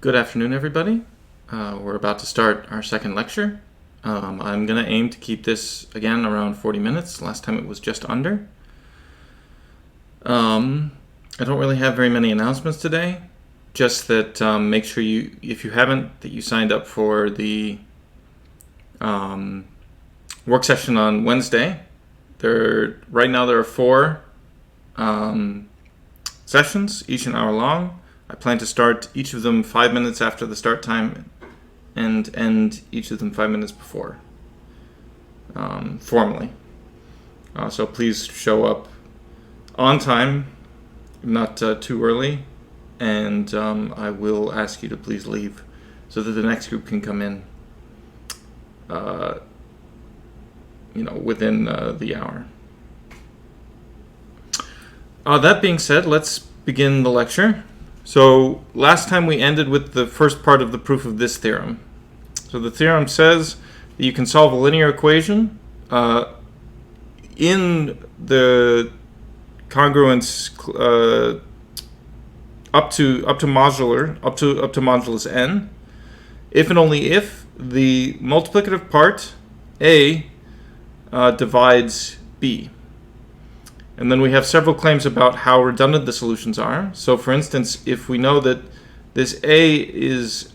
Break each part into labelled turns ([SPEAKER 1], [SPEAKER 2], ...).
[SPEAKER 1] Good afternoon, everybody. We're about to start our second lecture. I'm going to aim to keep this, again, around 40 minutes. Last time it was just under. I don't really have very many announcements today. Just that make sure you, if you haven't, that you signed up for the work session on Wednesday. Right now there are 4 sessions, each an hour long. I plan to start each of them 5 minutes after the start time and end each of them 5 minutes before, formally. So please show up on time, not too early, and I will ask you to please leave so that the next group can come in within the hour. That being said, let's begin the lecture. So last time we ended with the first part of the proof of this theorem. So the theorem says that you can solve a linear equation in the congruence up to modulus n, if and only if the multiplicative part a divides b. And then we have several claims about how redundant the solutions are. So for instance, if we know that this A is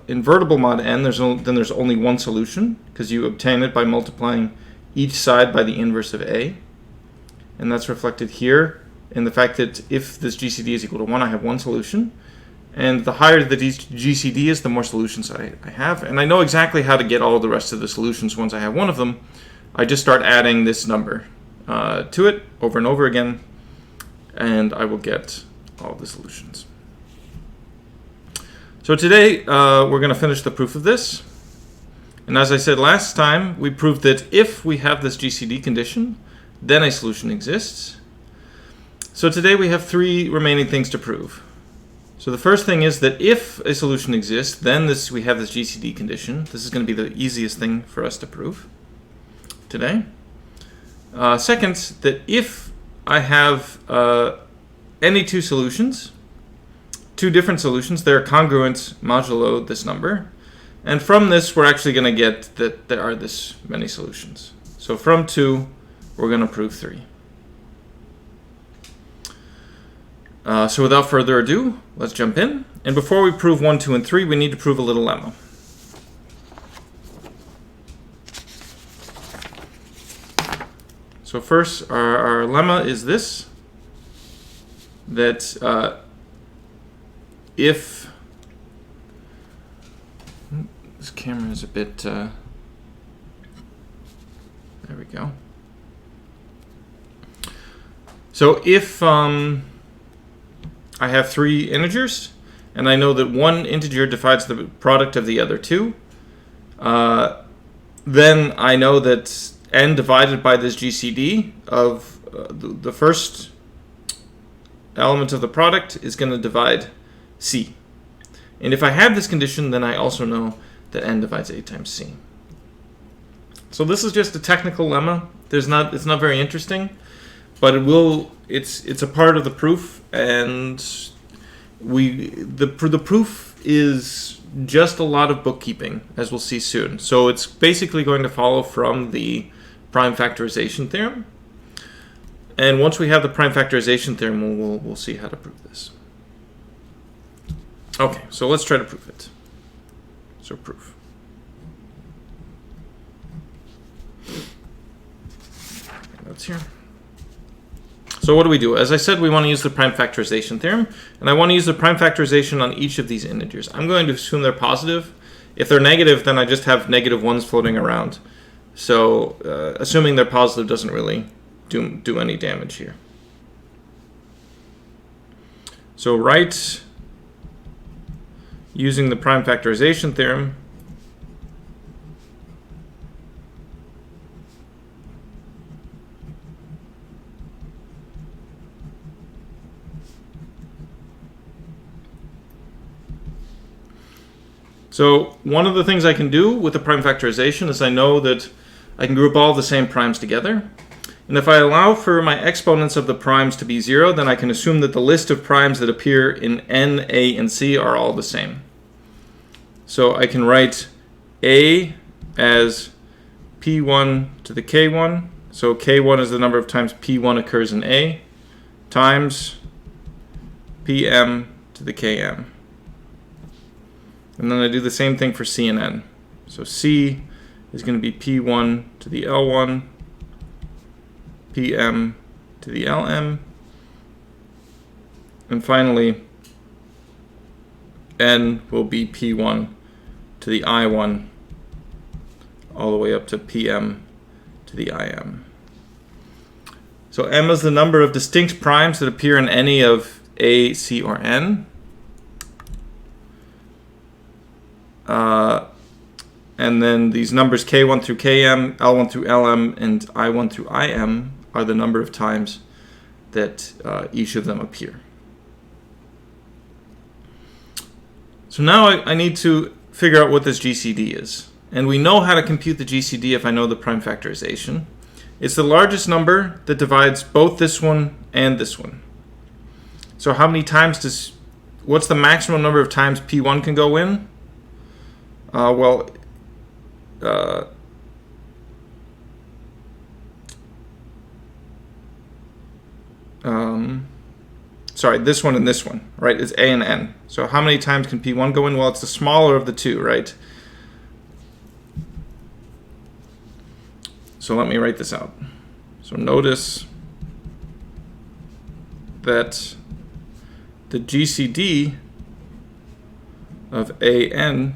[SPEAKER 1] invertible mod n, then there's only one solution, because you obtain it by multiplying each side by the inverse of A. And that's reflected here in the fact that if this GCD is equal to 1, I have one solution. And the higher the GCD is, the more solutions I have. And I know exactly how to get all the rest of the solutions once I have one of them. I just start adding this number to it over and over again, and I will get all the solutions. So today we're going to finish the proof of this. And as I said last time, we proved that if we have this GCD condition, then a solution exists. So today we have 3 remaining things to prove. So the first thing is that if a solution exists, then we have this GCD condition. This is going to be the easiest thing for us to prove today. Second, that if I have any 2 solutions, 2 different solutions, they're congruent modulo this number. And from this, we're actually going to get that there are this many solutions. So from 2, we're going to prove 3. So without further ado, let's jump in. And before we prove 1, 2, and 3, we need to prove a little lemma. So first, our lemma is this, that if this camera is a bit, there we go. So if I have 3 integers, and I know that one integer divides the product of the other 2, then I know that n divided by this GCD of the first element of the product is going to divide c. And if I have this condition, then I also know that n divides a times c. So this is just a technical lemma. It's not very interesting, but it's a part of the proof, and the proof is just a lot of bookkeeping, as we'll see soon. So it's basically going to follow from the prime factorization theorem. And once we have the prime factorization theorem, we'll see how to prove this. Okay, so let's try to prove it. So proof. That's here. So what do we do? As I said, we want to use the prime factorization theorem, and I want to use the prime factorization on each of these integers. I'm going to assume they're positive. If they're negative, then I just have negative 1s floating around. So assuming they're positive doesn't really do any damage here. So write using the prime factorization theorem So one of the things I can do with the prime factorization is I know that I can group all the same primes together. And if I allow for my exponents of the primes to be 0, then I can assume that the list of primes that appear in n, a, and c are all the same. So I can write A as P1 to the K1. So K1 is the number of times P1 occurs in A, times PM to the Km. And then I do the same thing for C and N. So C is going to be P1 to the L1, PM to the LM, and finally N will be P1 to the I1 all the way up to PM to the IM. So M is the number of distinct primes that appear in any of A, C, or N. And then these numbers K1 through Km, L1 through LM, and I1 through IM are the number of times that each of them appear. So now I need to figure out what this GCD is. And we know how to compute the GCD if I know the prime factorization. It's the largest number that divides both this one and this one. So how many times what's the maximum number of times P1 can go in? Sorry, this one and this one, right? It's A and N. So how many times can P1 go in? Well, it's the smaller of the two, right? So let me write this out. So notice that the GCD of AN,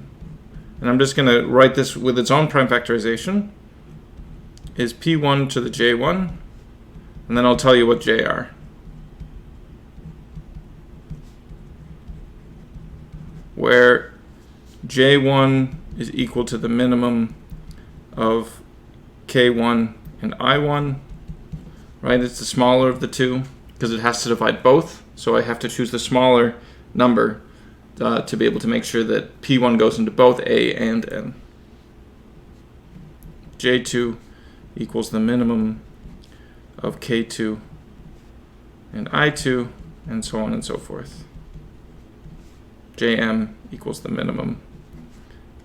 [SPEAKER 1] and I'm just going to write this with its own prime factorization, is P1 to the J1, and then I'll tell you what J are. Where J1 is equal to the minimum of K1 and I1, right? It's the smaller of the two because it has to divide both. So I have to choose the smaller number to be able to make sure that P1 goes into both A and N. J2 equals the minimum of K2 and I2, and so on and so forth. Jm equals the minimum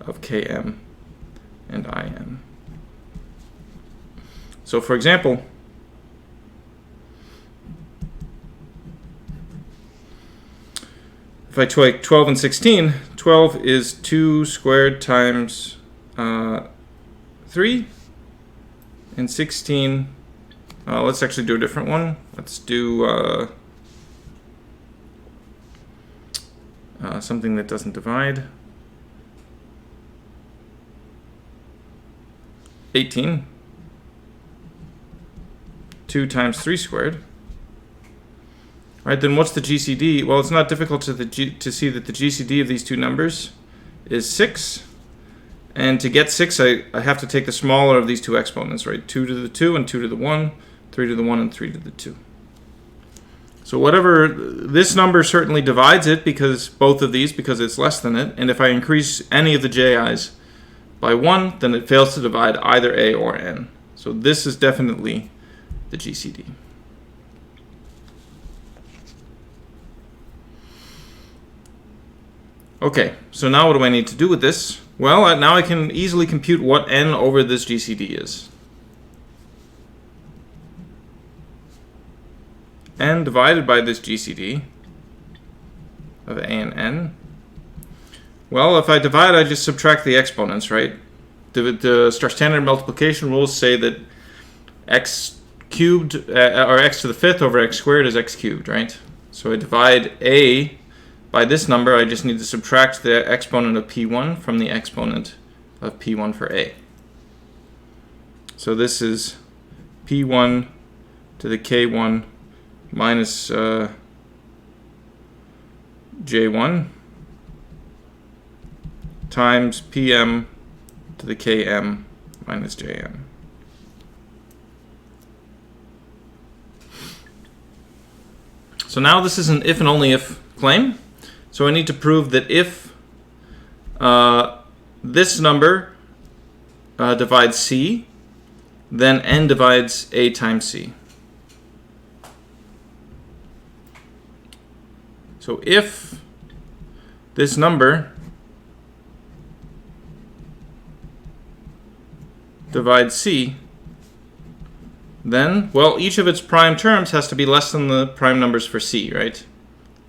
[SPEAKER 1] of Km and Im. So for example, if I take 12 and 16, 12 is 2 squared times 3, and 16, let's actually do a different one. Let's do something that doesn't divide. 18. 2 times 3 squared. Right, then what's the GCD? Well, it's not difficult to see that the GCD of these two numbers is 6. And to get 6, I have to take the smaller of these two exponents, right? 2 to the 2 and 2 to the 1, 3 to the 1 and 3 to the 2. So whatever, this number certainly divides it because both of these, because it's less than it. And if I increase any of the JI's by 1, then it fails to divide either A or N. So this is definitely the GCD. Okay, so now what do I need to do with this? Well, now I can easily compute what N over this GCD is. N divided by this GCD of A and N. Well, if I divide, I just subtract the exponents, right? The standard multiplication rules say that x cubed, or x to the 5th over x squared is x cubed, right? So I divide A by this number, I just need to subtract the exponent of P1 from the exponent of P1 for A. So this is P1 to the K1 minus J1 times PM to the Km minus Jm. So now this is an if and only if claim. So I need to prove that if this number divides C, then N divides A times C. So if this number divides C, then, well, each of its prime terms has to be less than the prime numbers for C, right?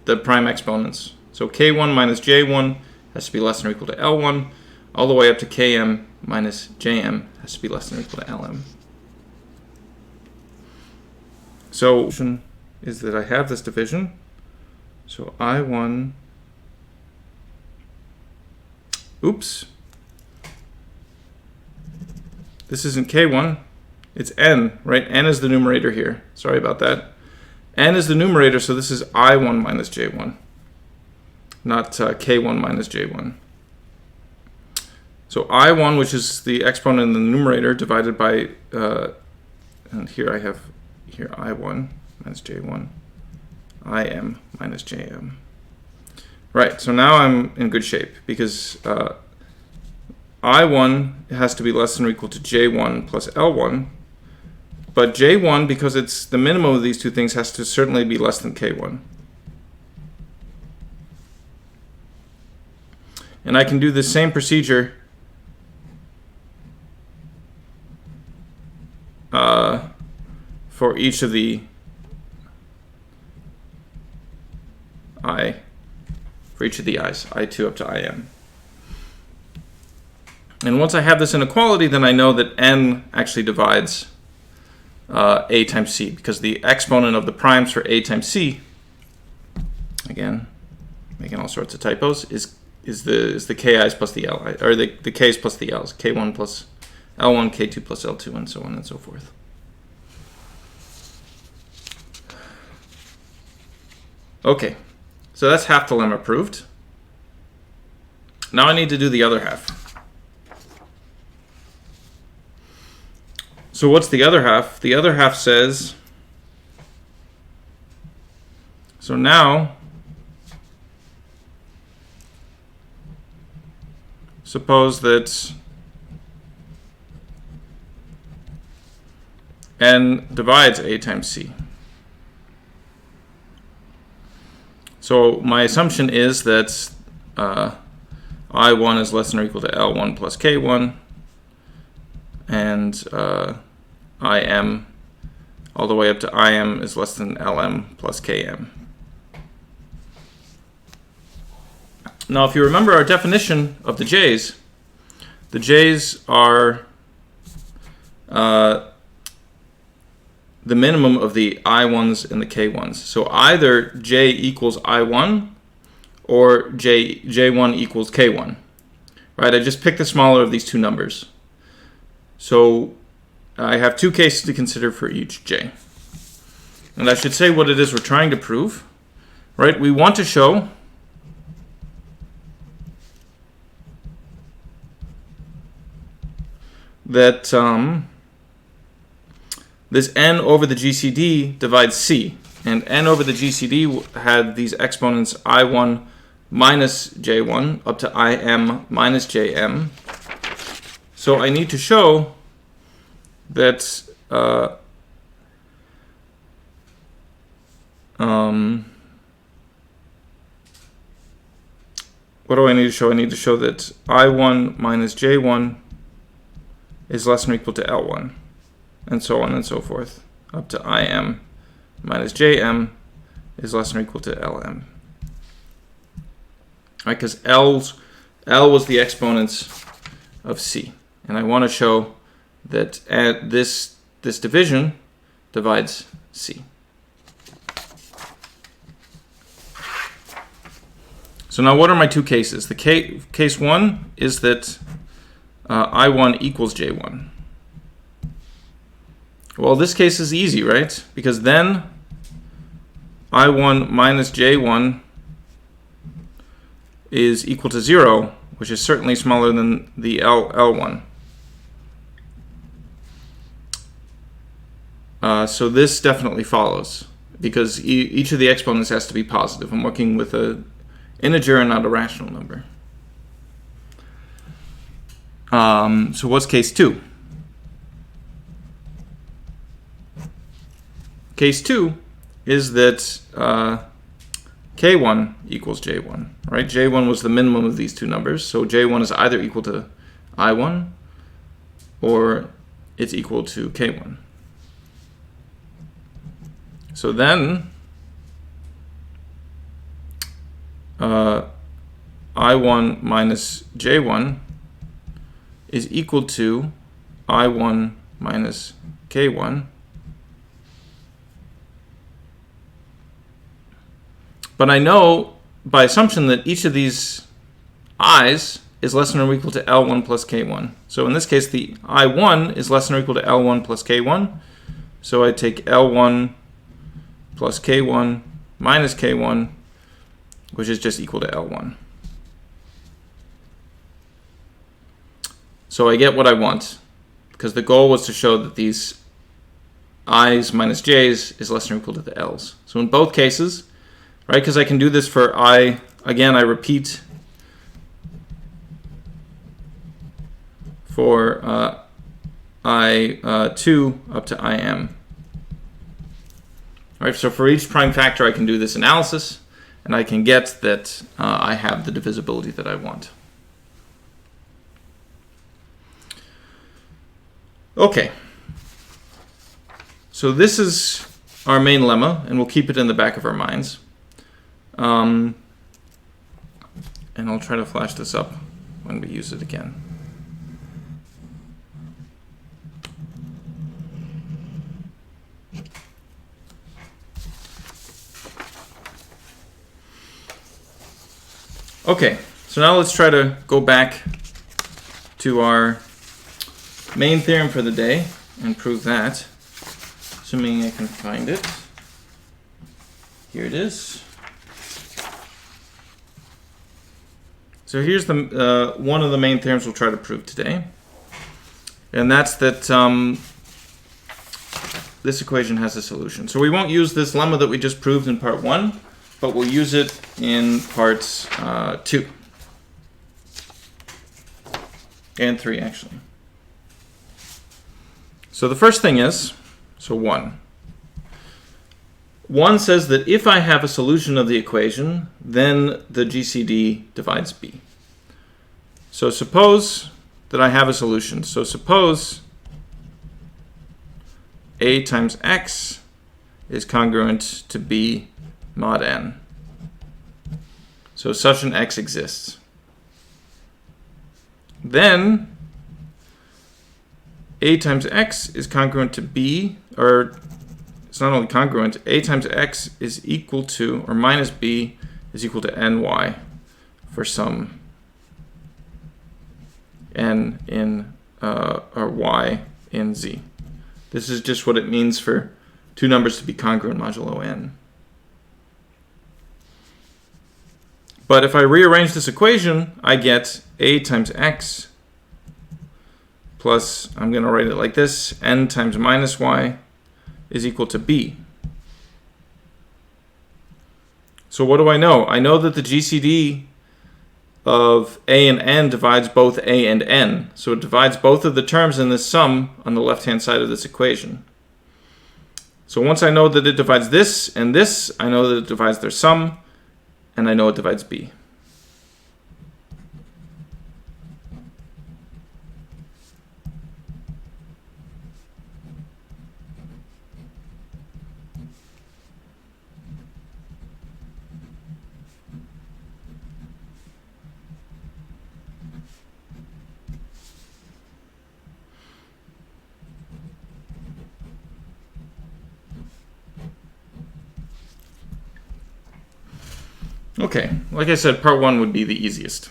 [SPEAKER 1] The prime exponents. So K1 minus J1 has to be less than or equal to L1, all the way up to Km minus Jm has to be less than or equal to Lm. So is that I have this division. So I1, oops. This isn't K1, it's N, right? N is the numerator here. Sorry about that. N is the numerator, so this is I1 minus J1, not K1 minus J1. So I1, which is the exponent in the numerator, divided by, and here I have here I1 minus J1, Im minus Jm. Right, so now I'm in good shape because I1 has to be less than or equal to J1 plus L1, but J1, because it's the minimum of these two things, has to certainly be less than K1. And I can do the same procedure for each of the for each of the i's, I2 up to Im. And once I have this inequality, then I know that n actually divides a times c, because the exponent of the primes for a times c, again, making all sorts of typos, is the ki's plus the li, or the k's plus the l's, k1 plus l1, k2 plus l2, and so on and so forth. Okay, so that's half the lemma proved. Now I need to do the other half. So what's the other half? The other half says, so now, suppose that n divides a times c. So my assumption is that I1 is less than or equal to L1 plus K1, and Im all the way up to Im is less than Lm plus Km. Now, if you remember our definition of the J's are the minimum of the I1s and the K1s. So either J equals I1 or J1 equals K1. Right? I just picked the smaller of these two numbers. So I have two cases to consider for each J. And I should say what it is we're trying to prove. Right? We want to show that this n over the GCD divides C. And n over the GCD had these exponents I1 minus J1 up to Im minus Jm. So I need to show that what do I need to show? I need to show that I1 minus J1 is less than or equal to L1, and so on and so forth, up to Im minus Jm is less than or equal to Lm. Right, because L was the exponents of C, and I want to show that this division divides C. So now what are my two cases? The case one is that I1 equals J1. Well, this case is easy, right? Because then I1 minus J1 is equal to 0, which is certainly smaller than the L1. So this definitely follows, because each of the exponents has to be positive. I'm working with an integer and not a rational number. So what's case 2? Case 2 is that K1 equals J1, right? J1 was the minimum of these two numbers, so J1 is either equal to I1 or it's equal to k1. So then I1 minus J1 is equal to I1 minus K1. But I know by assumption that each of these i's is less than or equal to L1 plus K1. So in this case, the I1 is less than or equal to L1 plus K1. So I take L1 plus K1 minus K1, which is just equal to L1. So I get what I want, because the goal was to show that these i's minus j's is less than or equal to the l's. So in both cases, right, because I can do this for I, again, I repeat for I2 up to IM. All right, so for each prime factor, I can do this analysis, and I can get that I have the divisibility that I want. Okay, so this is our main lemma, and we'll keep it in the back of our minds. And I'll try to flash this up when we use it again. Okay, so now let's try to go back to our main theorem for the day and prove that, assuming I can find it. Here it is. So here's the one of the main theorems we'll try to prove today, and that's that this equation has a solution. So we won't use this lemma that we just proved in part 1, but we'll use it in parts 2 and 3 actually. So the first thing is, so 1. 1 says that if I have a solution of the equation, then the GCD divides B. So suppose that I have a solution. So suppose A times X is congruent to B mod N. So such an X exists. Then A times X is congruent to B, or it's not only congruent, A times X is equal to, or minus B is equal to NY for some N in, or Y in Z. This is just what it means for two numbers to be congruent modulo N. But if I rearrange this equation, I get A times X plus, I'm going to write it like this, N times minus Y is equal to B. So what do I know? I know that the GCD of A and N divides both A and N. So it divides both of the terms in this sum on the left-hand side of this equation. So once I know that it divides this and this, I know that it divides their sum, and I know it divides B. Okay, like I said, part 1 would be the easiest.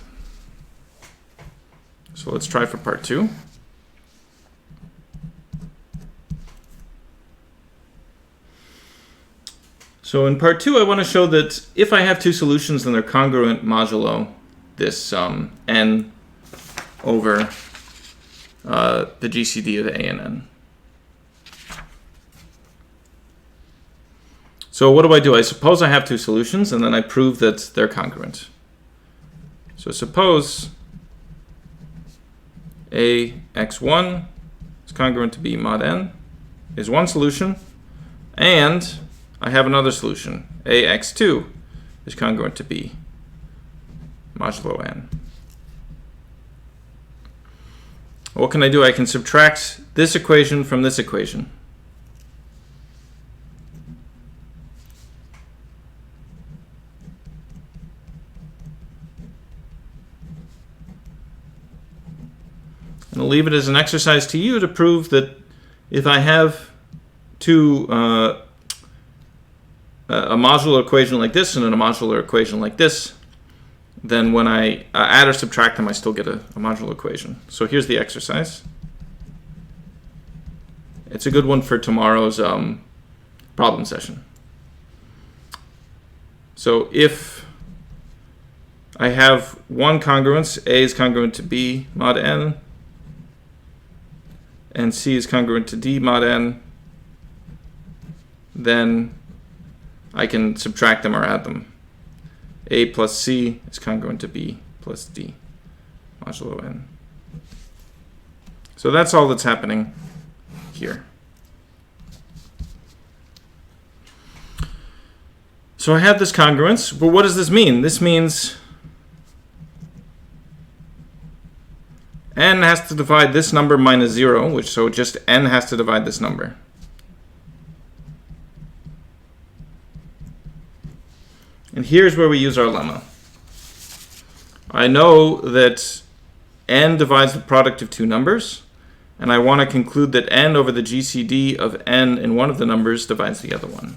[SPEAKER 1] So let's try for part 2. So in part 2, I want to show that if I have two solutions, then they're congruent modulo this N over the GCD of A and N. So what do? I suppose I have two solutions, and then I prove that they're congruent. So suppose AX1 is congruent to B mod N is one solution, and I have another solution. AX2 is congruent to B modulo N. What can I do? I can subtract this equation from this equation. And I'll leave it as an exercise to you to prove that if I have a modular equation like this and a modular equation like this, then when I add or subtract them, I still get a modular equation. So here's the exercise. It's a good one for tomorrow's problem session. So if I have one congruence, A is congruent to B mod n, and C is congruent to D mod n, then I can subtract them or add them. A plus C is congruent to B plus D modulo n. So that's all that's happening here. So I have this congruence, but what does this mean? This means n has to divide this number minus 0, so just n has to divide this number. And here's where we use our lemma. I know that n divides the product of two numbers, and I want to conclude that n over the GCD of n in one of the numbers divides the other one.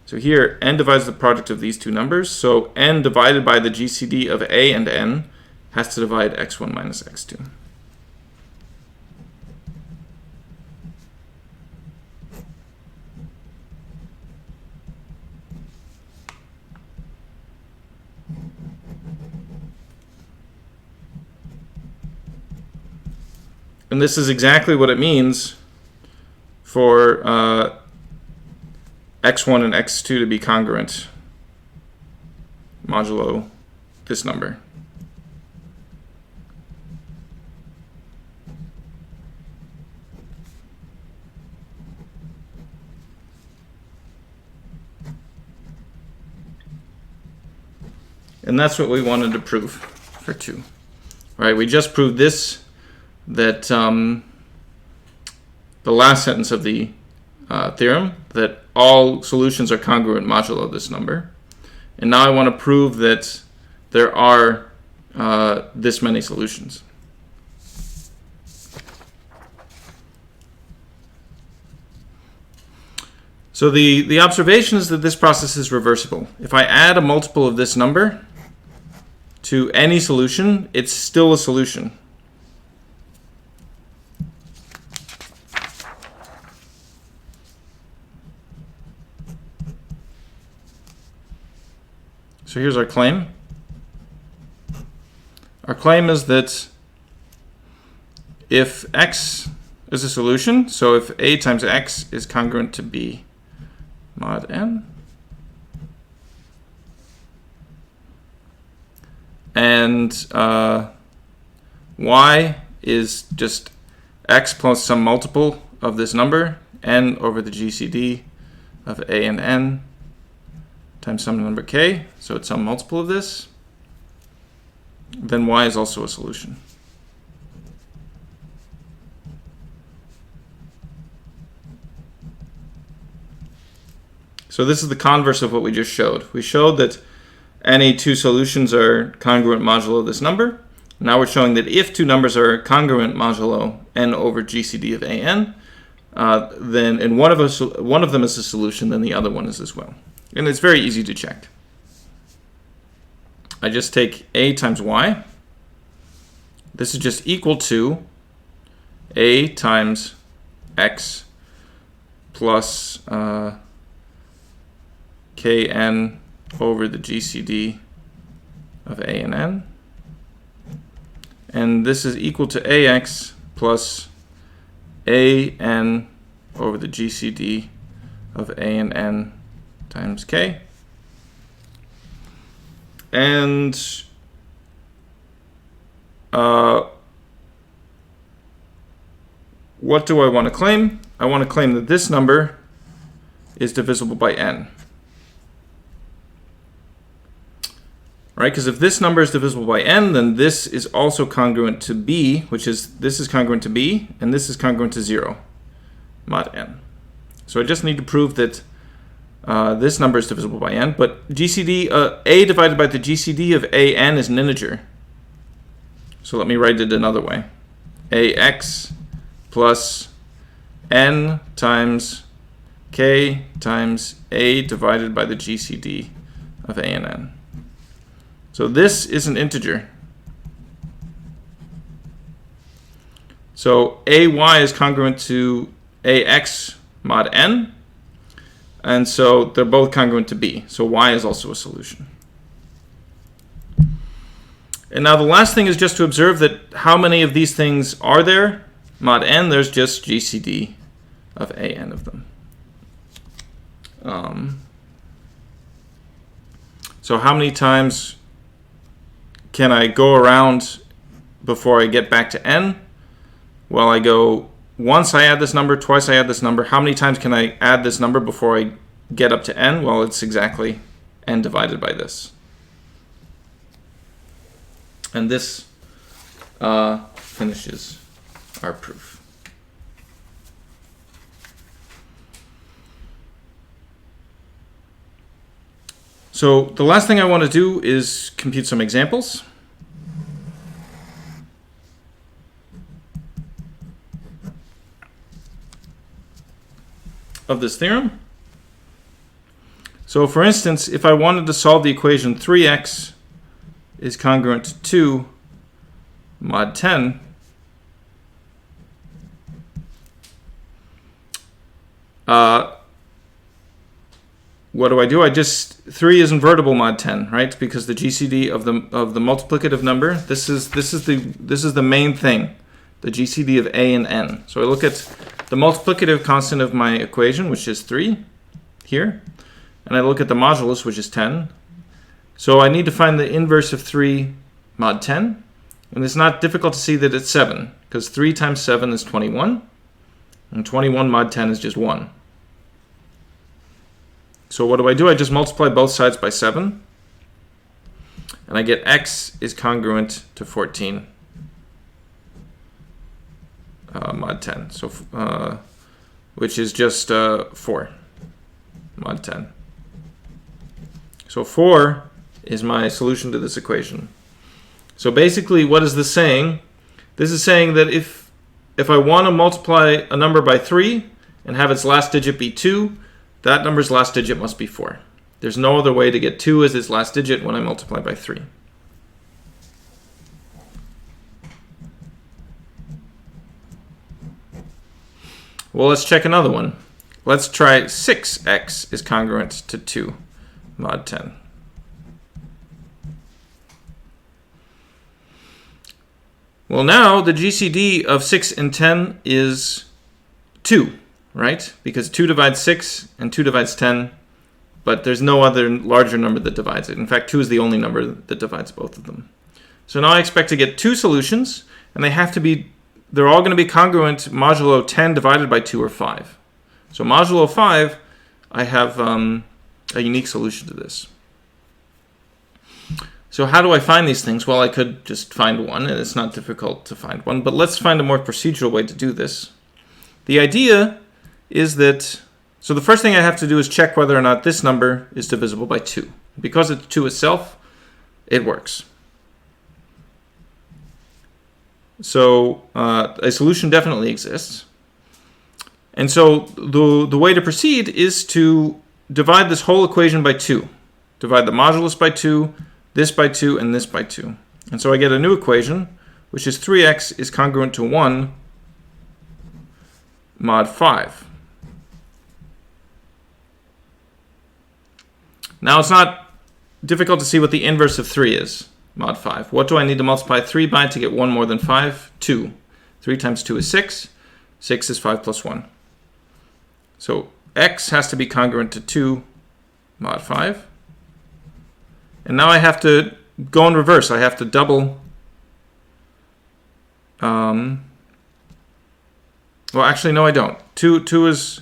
[SPEAKER 1] So here, n divides the product of these two numbers, so n divided by the GCD of a and n has to divide x1 minus x2. And this is exactly what it means for x1 and x2 to be congruent modulo this number. And that's what we wanted to prove for 2. Right? We just proved this, that the last sentence of the theorem, that all solutions are congruent modulo this number. And now I want to prove that there are this many solutions. So the observation is that this process is reversible. If I add a multiple of this number to any solution, it's still a solution. So here's our claim. Our claim is that if x is a solution, so if a times x is congruent to b mod n, and y is just x plus some multiple of this number, n over the GCD of a and n, times some number k, so it's some multiple of this, then y is also a solution. So this is the converse of what we just showed. We showed that any two solutions are congruent modulo this number. Now we're showing that if two numbers are congruent modulo n over GCD of an, then and one of them is a solution, then the other one is as well. And it's very easy to check. I just take a times y. This is just equal to a times x plus kn over the GCD of a and n. And this is equal to ax plus an over the GCD of a and n times k. And what do I want to claim? I want to claim that this number is divisible by n. right? Because if this number is divisible by n, then this is also congruent to b, which is, this is congruent to b, and this is congruent to 0 mod n. So I just need to prove that this number is divisible by n, but GCD, a divided by the GCD of an is an integer. So let me write it another way. Ax plus n times k times a divided by the GCD of a and n. So this is an integer. So ay is congruent to ax mod n, and so they're both congruent to b. So y is also a solution. And now the last thing is just to observe that how many of these things are there? Mod n, there's just GCD of an of them. So how many times can I go around before I get back to n? Well, I go once I add this number, twice I add this number. How many times can I add this number before I get up to n? Well, it's exactly n divided by this. And this finishes our proof. So the last thing I want to do is compute some examples. Of this theorem. So for instance, if I wanted to solve the equation 3x is congruent to 2 mod 10, what do? I just, 3 is invertible mod 10, right? Because the GCD of the multiplicative number, this is the main thing, the GCD of a and n. So I look at the multiplicative constant of my equation, which is 3 here, and I look at the modulus, which is 10. So I need to find the inverse of 3 mod 10, and it's not difficult to see that it's 7, because 3 times 7 is 21, and 21 mod 10 is just 1. So what do? I just multiply both sides by 7, and I get x is congruent to 14 mod 10, so which is just 4 mod 10. So 4 is my solution to this equation. So basically, what is this saying? This is saying that if I want to multiply a number by 3 and have its last digit be 2, that number's last digit must be 4. There's no other way to get 2 as its last digit when I multiply by 3. Well, let's check another one. Let's try 6x is congruent to 2 mod 10. Well, now the GCD of 6 and 10 is 2, right? Because 2 divides 6 and 2 divides 10, but there's no other larger number that divides it. In fact, 2 is the only number that divides both of them. So now I expect to get 2 solutions, and they're all going to be congruent modulo 10 divided by 2 or 5. So modulo 5, I have a unique solution to this. So how do I find these things? Well, I could just find one, and it's not difficult to find one, but let's find a more procedural way to do this. The idea is that, so the first thing I have to do is check whether or not this number is divisible by 2. Because it's 2 itself, it works. So a solution definitely exists. And so the way to proceed is to divide this whole equation by 2. Divide the modulus by 2, this by 2, and this by 2. And so I get a new equation, which is 3x is congruent to 1 mod 5. Now it's not difficult to see what the inverse of 3 is, mod 5. What do I need to multiply 3 by to get 1 more than 5? 2. 3 times 2 is 6. 6 is 5 plus 1. So x has to be congruent to 2 mod 5. And now I have to go in reverse. I have to double. Well, actually, no, I don't. 2 is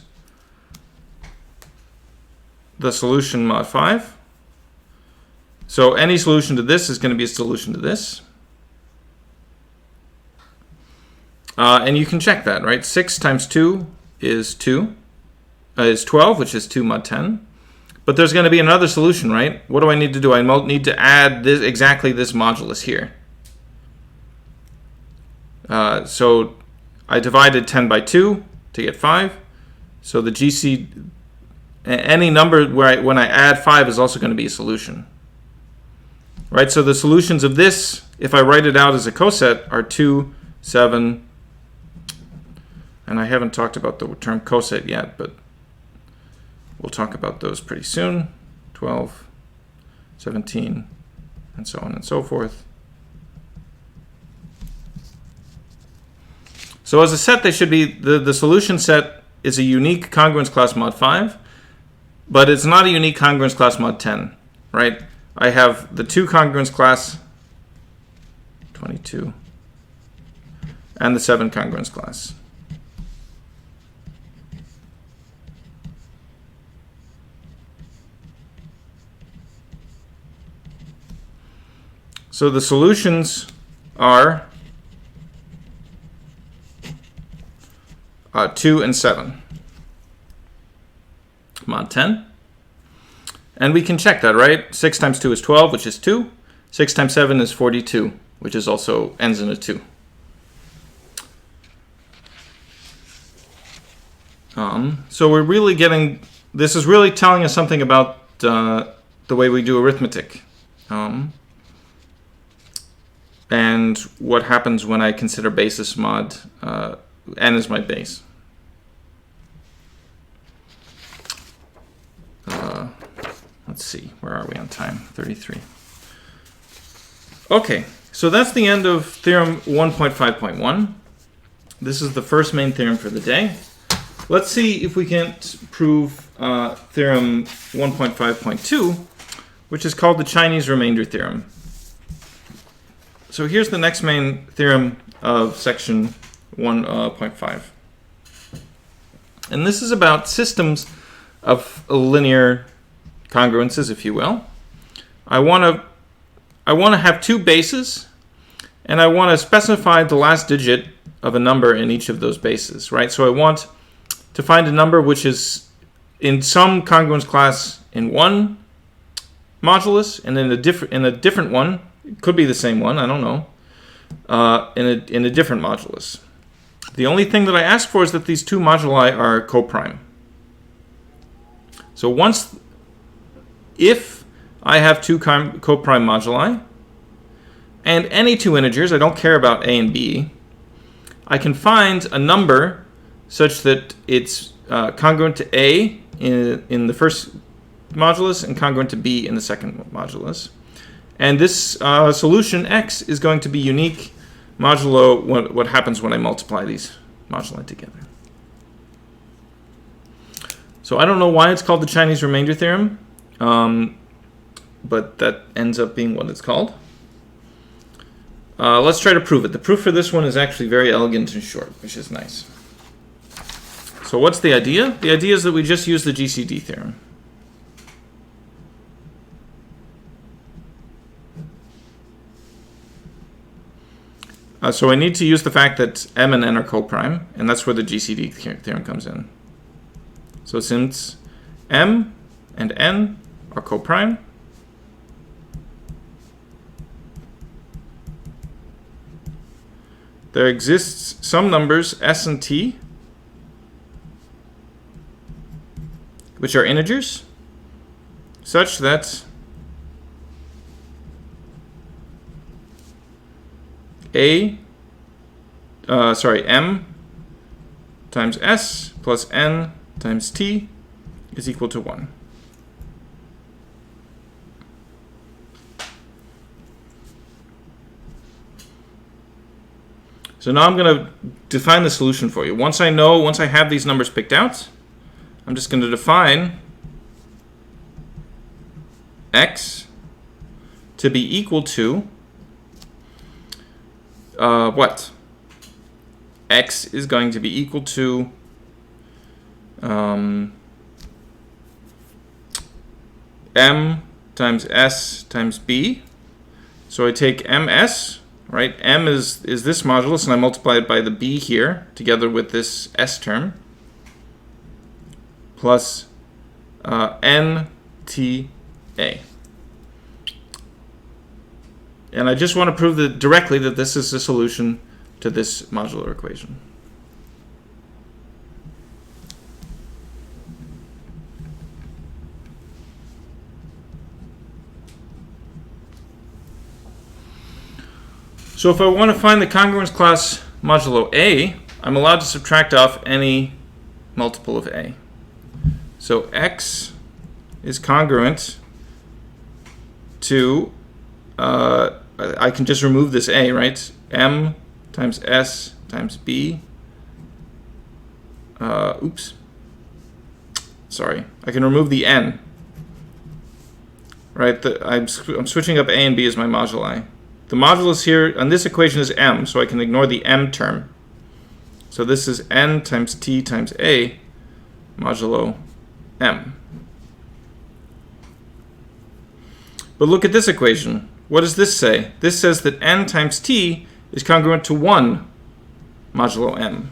[SPEAKER 1] the solution mod 5. So any solution to this is going to be a solution to this. And you can check that, right? 6 times 2 is 12, which is 2 mod 10. But there's going to be another solution, right? What do I need to do? I need to add this exactly this modulus here. So I divided 10 by 2 to get 5. So the GC, any number where when I add 5 is also going to be a solution. Right? So the solutions of this, if I write it out as a coset, are 2, 7, and I haven't talked about the term coset yet, but we'll talk about those pretty soon. 12, 17, and so on and so forth. So as a set, they should be, the solution set is a unique congruence class mod 5, but it's not a unique congruence class mod 10, right? I have the 2 congruence class, 22, and the 7 congruence class. So the solutions are 2 and 7 mod 10. And we can check that, right? 6 times 2 is 12, which is 2. 6 times 7 is 42, which is also ends in a 2. So we're really getting, this is really telling us something about the way we do arithmetic. And what happens when I consider basis mod n is my base. Let's see, where are we on time? 33. Okay, so that's the end of theorem 1.5.1. This is the first main theorem for the day. Let's see if we can't prove theorem 1.5.2, which is called the Chinese remainder theorem. So here's the next main theorem of section 1.5. And this is about systems of linear congruences, if you will. I want to have 2 bases, and I want to specify the last digit of a number in each of those bases, right? So I want to find a number which is in some congruence class in one modulus, and in a different one, it could be the same one, I don't know, in a different modulus. The only thing that I ask for is that these 2 moduli are coprime. So if I have 2 coprime moduli, and any 2 integers, I don't care about a and b, I can find a number such that it's congruent to a in the first modulus and congruent to b in the second modulus. And this solution x is going to be unique modulo what happens when I multiply these moduli together. So I don't know why it's called the Chinese remainder theorem, but that ends up being what it's called. Let's try to prove it. The proof for this one is actually very elegant and short, which is nice. So what's the idea? The idea is that we just use the GCD theorem. So I need to use the fact that m and n are coprime, and that's where the GCD theorem comes in. So since m and n are coprime, there exists some numbers s and t which are integers such that m times s plus n times t is equal to 1. So now I'm going to define the solution for you. Once I have these numbers picked out, I'm just going to define x to be equal to what? X is going to be equal to m times S times B. So I take ms, right? M is this modulus, and I multiply it by the B here, together with this S term, plus NTA. And I just want to prove that directly that this is the solution to this modular equation. So if I want to find the congruence class modulo A, I'm allowed to subtract off any multiple of A. So X is congruent to, I can just remove this A, right? M times S times B. Oops. Sorry. I can remove the N. Right? I'm switching up A and B as my moduli. The modulus here on this equation is M, so I can ignore the M term. So this is N times T times A modulo M. But look at this equation. What does this say? This says that N times T is congruent to 1 modulo M.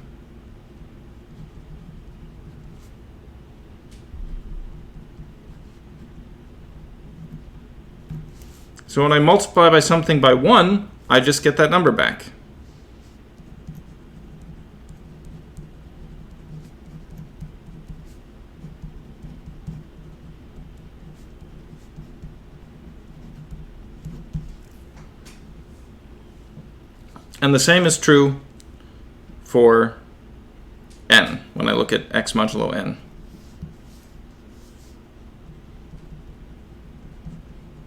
[SPEAKER 1] So when I multiply by something by 1, I just get that number back. And the same is true for n, when I look at x modulo n.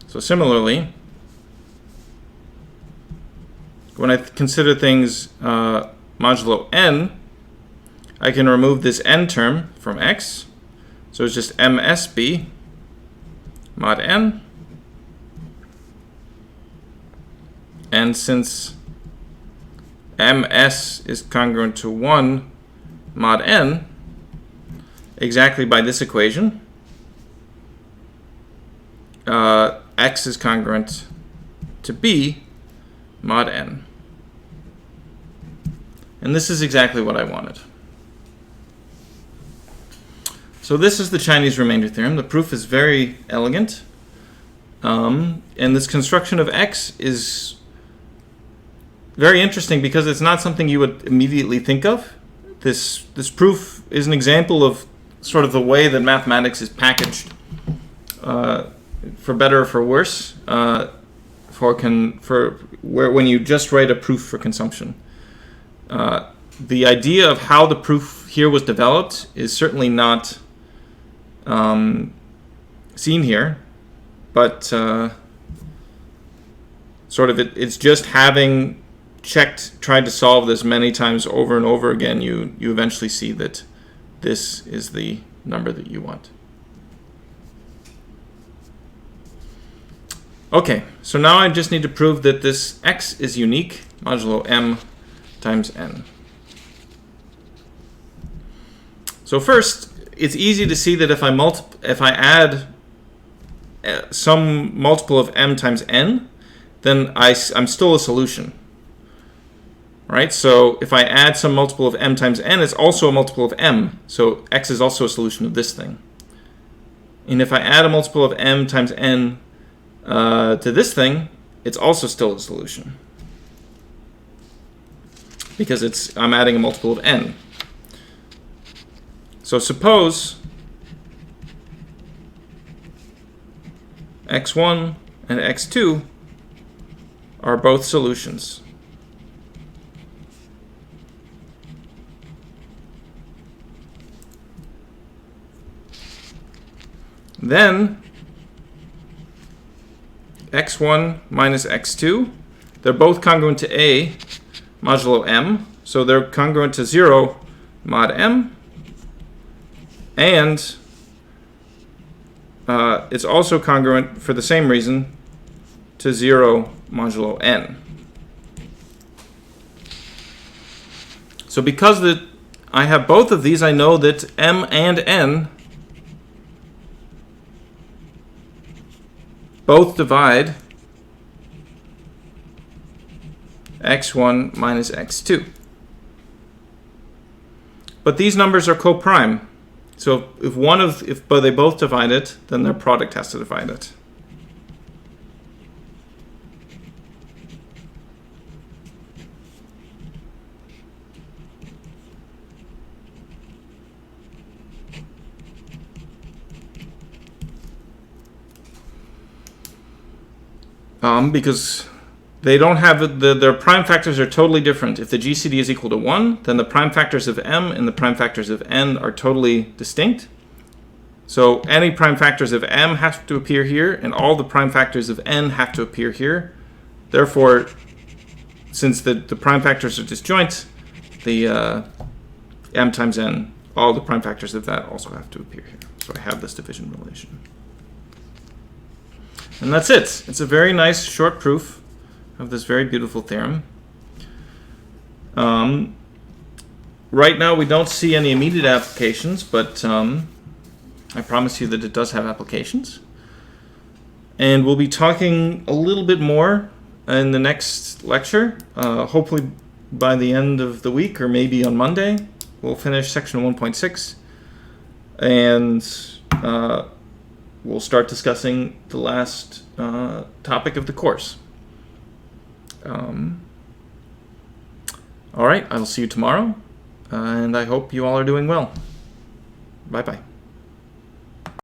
[SPEAKER 1] So similarly, when I consider things modulo n, I can remove this n term from x. So it's just MSB mod n. And since ms is congruent to 1 mod n, exactly by this equation, x is congruent to b mod n. And this is exactly what I wanted. So this is the Chinese remainder theorem. The proof is very elegant. And this construction of x is very interesting because it's not something you would immediately think of. This proof is an example of sort of the way that mathematics is packaged, for better or for worse, when you just write a proof for consumption. The idea of how the proof here was developed is certainly not seen here, but sort of it's just having tried to solve this many times over and over again, you eventually see that this is the number that you want. Okay, so now I just need to prove that this x is unique modulo m times n. So first, it's easy to see that if I add some multiple of m times n, then I'm still a solution. Right? So if I add some multiple of m times n, it's also a multiple of m. So x is also a solution of this thing. And if I add a multiple of m times n to this thing, it's also still a solution, because I'm adding a multiple of n. So suppose x1 and x2 are both solutions. Then x1 minus x2, they're both congruent to A modulo m, so they're congruent to 0 mod m, and it's also congruent for the same reason to 0 modulo n. So because I have both of these, I know that m and n both divide x1 minus x2. But these numbers are co-prime. So if they both divide it, then their product has to divide it. Because they don't have their prime factors are totally different. If the GCD is equal to 1, then the prime factors of m and the prime factors of n are totally distinct. So any prime factors of m have to appear here, and all the prime factors of n have to appear here. Therefore, since the prime factors are disjoint, the m times n, all the prime factors of that also have to appear here. So I have this division relation. And that's it. It's a very nice short proof of this very beautiful theorem. Right now we don't see any immediate applications, but I promise you that it does have applications. And we'll be talking a little bit more in the next lecture. Hopefully by the end of the week, or maybe on Monday, we'll finish section 1.6. And we'll start discussing the last topic of the course. All right, I will see you tomorrow, and I hope you all are doing well. Bye-bye.